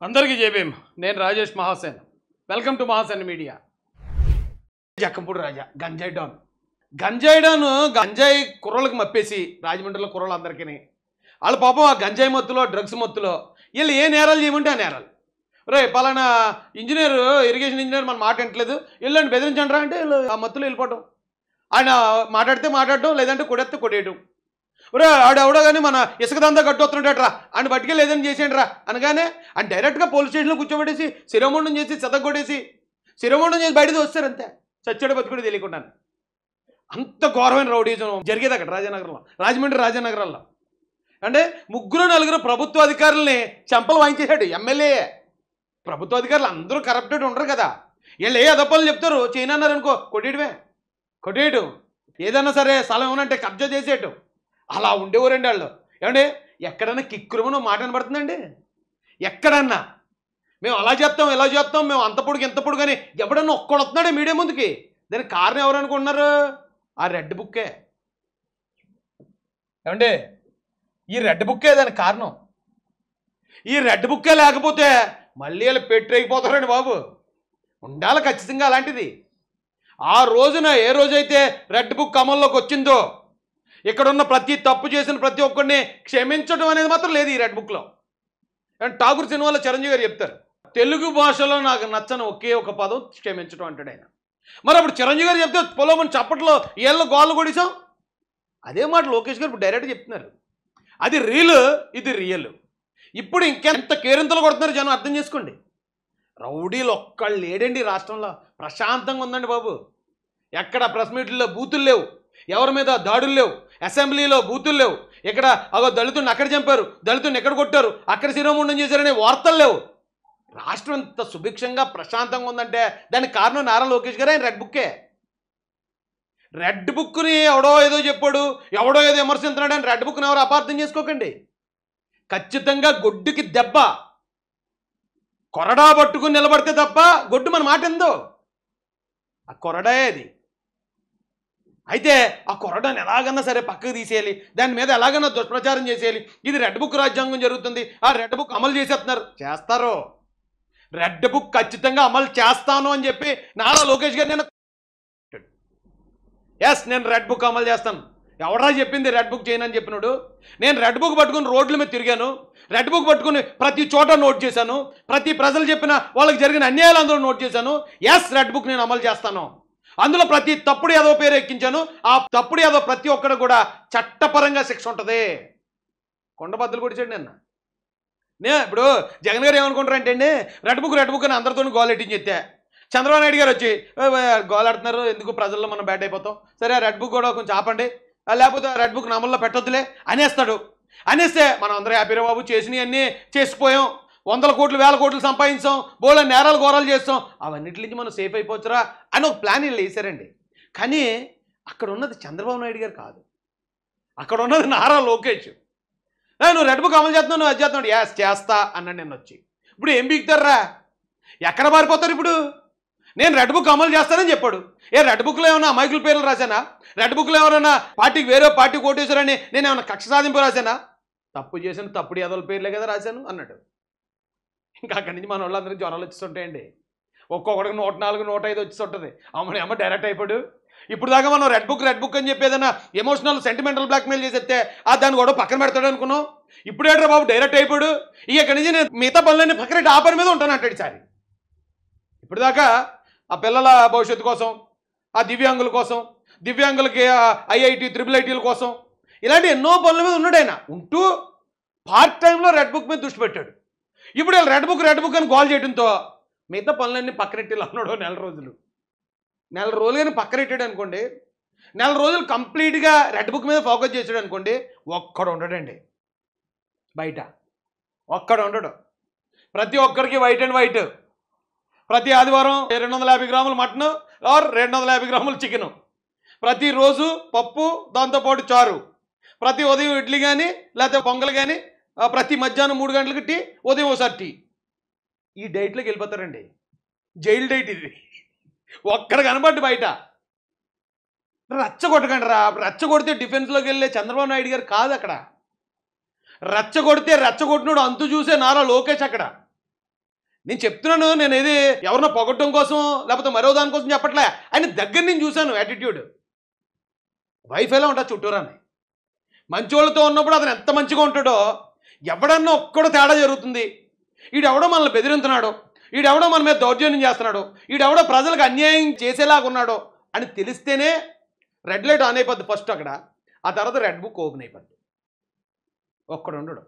అందరికీ జేబీఎం. నేను Rajesh Mahasen. Welcome to Mahasen media. Jakkampudi Raja గంజాయి డాన్. గంజాయి కుర్రలకు మప్పేసి రాజమండ్రిలో కుర్రలు అందరికీ వాళ్ళు పాపం ఆ గంజాయి మత్తులో డ్రగ్స్ మత్తులో వీళ్ళు ఏ నేరాలు చేయమంటే ఆ నేరాలు. రే పలానా ఇంజనీర్ ఇరిగేషన్ ఇంజనీర్ మన మాట వింటలేదు వీళ్ళని బెదిరించండి అంటే వీళ్ళు ఆ మత్తులో వెళ్ళిపోవటం. ఆయన మాట్లాడితే మాట్లాడటం లేదంటే కొడేస్తే కొట్టేయటం. రే ఆడెవడో కానీ మన ఇసుక దందా కట్టొస్తున్నాడట్రా ఆయన బట్టికే లేదని చేసేయండి రా అనగానే ఆయన డైరెక్ట్గా పోలీస్ స్టేషన్లో కూర్చోబెట్టేసి శిరోమండం చేసి చెదగొట్టేసి శిరోమండం చేసి బయటకు వస్తారు అంతే. చచ్చాడు బతుకుడు తెలియకుండాను. అంత ఘోరమైన రౌడీజం జరిగేది అక్కడ రాజమండ్రి రాజానగరంలో. అంటే ముగ్గురు నలుగురు ప్రభుత్వ అధికారులని చెంపలు వాయించేశాడు ఎమ్మెల్యే. ప్రభుత్వ అధికారులు అందరూ కరప్టెడ్ ఉండరు కదా. వీళ్ళు ఏ అదపాలు చెప్తారు చేయనన్నారనుకో కొట్టేయటం ఏదన్నా సరే స్థలం ఏమనంటే కబ్జా చేసేయటం అలా ఉండేవారండి వాళ్ళు. ఏమంటే ఎక్కడన్నా కిక్కురుమనో మాట వినబడుతుందండి? ఎక్కడన్నా మేము అలా చేస్తాం ఇలా చేస్తాం మేము అంత పొడుగు ఎంత పొడుగు అని ఎవడన్నా ఒక్కడు వస్తున్నాడే మీడియా ముందుకి. దానికి కారణం ఎవరు అనుకుంటున్నారు? ఆ రెడ్ బుక్కే. ఏమంటే ఈ రెడ్ బుక్కే దానికి కారణం. ఈ రెడ్ బుక్కే లేకపోతే మళ్ళీ వాళ్ళు పెట్టయిపోతారండి బాబు. ఉండాలి ఖచ్చితంగా అలాంటిది. ఆ రోజున ఏ రోజైతే రెడ్ బుక్ అమల్లోకి వచ్చిందో ఇక్కడున్న ప్రతి తప్పు చేసిన ప్రతి ఒక్కరిని క్షమించడం అనేది మాత్రం లేదు ఈ రెడ్ బుక్లో. అండ్ ఠాగూర్ సినిమాలో చిరంజీవి గారు చెప్తారు తెలుగు భాషలో నాకు నచ్చని ఒకే ఒక పదం క్షమించడం అంటాడు ఆయన. మరి అప్పుడు చిరంజీవి గారు చెప్తే పొలమని చప్పట్లో ఏళ్ళు గోళ్ళు కొడిసాం. అదే మాట లోకేష్ గారు ఇప్పుడు డైరెక్ట్గా చెప్తున్నారు. అది రీల్ ఇది రియల్. ఇప్పుడు ఇంకెంత కేరింతలు కొడుతున్నారు జనం అర్థం చేసుకోండి. రౌడీలు ఒక్కళ్ళు లేడండి రాష్ట్రంలో. ప్రశాంతంగా ఉందండి బాబు. ఎక్కడ ప్రెస్ మీట్లలో బూతులు లేవు, ఎవరి మీద దాడులు లేవు, అసెంబ్లీలో బూతులు లేవు. ఇక్కడ అగో దళితుడిని అక్కడ చంపారు, దళితుడిని ఎక్కడ కొట్టారు, అక్కడ శిరోముండం చేశారనే వార్తలు లేవు. రాష్ట్రం ఇంత సుభిక్షంగా ప్రశాంతంగా ఉందంటే దానికి కారణం నారా లోకేష్ గారు. ఆయన రెడ్ బుక్కే. రెడ్ బుక్ని ఎవడో ఏదో చెప్పాడు ఎవడో ఏదో విమర్శిస్తున్నాడు అని రెడ్ బుక్ని ఎవరు అపార్థం చేసుకోకండి. ఖచ్చితంగా గొడ్డుకి దెబ్బ కొరడా పట్టుకుని నిలబడితే తప్ప గొడ్డు మన మాట ఎందో. ఆ కొరడాయే అది. అయితే ఆ కొరడాన్ని ఎలాగన్నా సరే పక్కకు తీసేయాలి, దాని మీద ఎలాగన్నా దుష్ప్రచారం చేసేయాలి. ఇది రెడ్ బుక్ రాజ్యాంగం జరుగుతుంది, ఆ రెడ్ బుక్ అమలు చేస్తారు. రెడ్ బుక్ ఖచ్చితంగా అమలు చేస్తాను అని చెప్పి నారా లోకేష్ గారు నేను రెడ్ బుక్ అమలు చేస్తాను. ఎవడా చెప్పింది రెడ్ బుక్ చేయనని చెప్పినాడు? నేను రెడ్ బుక్ పట్టుకుని రోడ్ల మీద తిరిగాను, రెడ్ బుక్ పట్టుకుని ప్రతి చోట నోట్ చేశాను, ప్రతి ప్రజలు చెప్పిన వాళ్ళకి జరిగిన అన్యాయాలు అందరూ నోట్ చేశాను. రెడ్ బుక్ నేను అమలు చేస్తాను. అందులో ప్రతి తప్పుడు ఏదో పేరు ఎక్కించాను. ఆ తప్పుడు ఏదో ప్రతి ఒక్కడు కూడా చట్టపరంగా శిక్ష ఉంటుంది. కొండబద్దలు కొడిచాడు నేను ఇప్పుడు జగన్ గారు ఏమనుకుంటారంటే అండి రెడ్ బుక్ అని అందరితో గోలెట్టించి చెప్తే చంద్రబాబు నాయుడు గారు వచ్చి గోలాడుతున్నారు ఎందుకు ప్రజల్లో మనం బ్యాట్ అయిపోతాం, సరే రెడ్ బుక్ కూడా కొంచెం ఆపండి, లేకపోతే రెడ్ బుక్ అమల్లో పెట్టొద్దులే అనేస్తాడు. అనేస్తే మనం అందరూ హ్యాపీరా బాబు చేసినవి అన్నీ చేసిపోయాం, 100 కోట్లు 1000 కోట్లు సంపాదించాం, బోళ్ళ నేరాలు ఘోరాలు చేస్తాం, అవన్నిటి నుంచి మనం సేఫ్ అయిపోవచ్చురా అని ఒక ప్లాన్ వీళ్ళు వేసారండి. కానీ అక్కడ ఉన్నది చంద్రబాబు నాయుడు గారు కాదు, అక్కడ ఉన్నది నారా లోకేష్. నువ్వు రెడ్ బుక్ అమలు చేస్తున్నావు, నువ్వు అది చేస్తున్నాడు, చేస్తా అన్నాడు నేను వచ్చి. ఇప్పుడు ఏం బీగుతారా? ఎక్కడ మారిపోతారు ఇప్పుడు? నేను రెడ్ బుక్ అమలు చేస్తానని చెప్పాడు. రెడ్ బుక్లో ఏమన్నా అమాయకుల పేర్లు రాశానా? రెడ్ బుక్లో ఎవరైనా పార్టీకి వేరే పార్టీ కోటేశారని నేను ఏమన్నా కక్ష సాధింపు రాశానా? తప్పు చేసిన తప్పుడు యాదవుల పేర్లే కదా రాశాను అన్నాడు. ఇంకా అక్కడి నుంచి మన వాళ్ళందరికీ జ్వరాలు వచ్చిస్తుంటాయండి. ఒక్కొక్కడికి 104 105 వచ్చిస్తుంటుంది. అమ్మ డైరెక్ట్ అయిపోయాడు. ఇప్పుడు దాకా మనం రెడ్ బుక్ అని చెప్పి ఏదైనా ఎమోషనల్ సెంటిమెంటల్ బ్లాక్మెయిల్ చేసేస్తే దాన్ని కూడా పక్కన పెడతాడు అనుకున్నాం. ఇప్పుడు ఏంట్రా బాబు డైరెక్ట్ అయిపోయాడు. ఇక్కడి నుంచి నేను మిగతా పనులన్నీ పక్కన ఆ పని మీద ఉంటాను అంటాడు ఈసారి. ఇప్పుడు దాకా ఆ పిల్లల భవిష్యత్తు కోసం, ఆ దివ్యాంగుల కోసం, దివ్యాంగులకి ఐఐటి IIITల కోసం ఇలాంటి ఎన్నో పనుల మీద ఉన్నాడు ఆయన. ఉంటూ పార్ట్ టైంలో రెడ్ బుక్ మీద దృష్టి పెట్టాడు. ఇప్పుడు రెడ్ బుక్ అని గోల్ చేయడంతో మిగతా పనులన్నీ పక్కనెట్టి అన్నాడు. నెల రోజులు కానీ పక్కనెట్టాడు అనుకోండి, నెల రోజులు కంప్లీట్గా రెడ్ బుక్ మీద ఫోకస్ చేసాడు అనుకోండి, ఒక్కడు ఉండడండి బయట. ఒక్కడు ఉండడు. ప్రతి ఒక్కరికి వైట్ అండ్ వైట్. ప్రతి ఆదివారం 250 గ్రాముల మటన్ ఆర్ 250 గ్రాముల చికెను, ప్రతిరోజు పప్పు దాంతోపాటు చారు, ప్రతి ఉదయం ఇడ్లీ కానీ లేకపోతే పొంగల్ కానీ, ప్రతి మధ్యాహ్నం 3 గంటలకి టీ, ఉదయం ఒకసారి టీ. ఈ డైట్లోకి వెళ్ళిపోతారండి. జైలు డైట్ ఇది. ఒక్కడ కనబడ్డు బయట. రచ్చగొట్టకండి రా. రచ్చగొడితే డిఫెన్స్లోకి వెళ్ళే చంద్రబాబు నాయుడు గారు కాదు అక్కడ. రెచ్చగొడితే రెచ్చగొట్టినోడు అంతు చూసే నారా లోకేష్ అక్కడ. నేను చెప్తున్నాను, నేను ఏది ఎవరినో పొగట్టడం కోసం లేకపోతే మరో దానికోసం చెప్పట్లే. ఆయన దగ్గర నేను చూశాను యాటిట్యూడ్. వైఫ్ ఎలా ఉంటుంది చుట్టూరాని. మంచోళ్ళతో ఉన్నప్పుడు అతను ఎంత మంచిగా ఉంటాడో, ఎవడన్నా ఒక్కడో తేడా జరుగుతుంది, ఈడెవడో మనల్ని బెదిరింతున్నాడు, ఈడెవడో మన మీద దౌర్జన్యం చేస్తున్నాడు, ఈడెవడో ప్రజలకు అన్యాయం చేసేలాగా ఉన్నాడో అని తెలిస్తేనే రెడ్ లైట్ ఆన్ అయిపోద్ది ఫస్ట్ అక్కడ. ఆ తర్వాత రెడ్ బుక్ ఓపెన్ అయిపోద్ది. ఒక్కడు ఉండడు.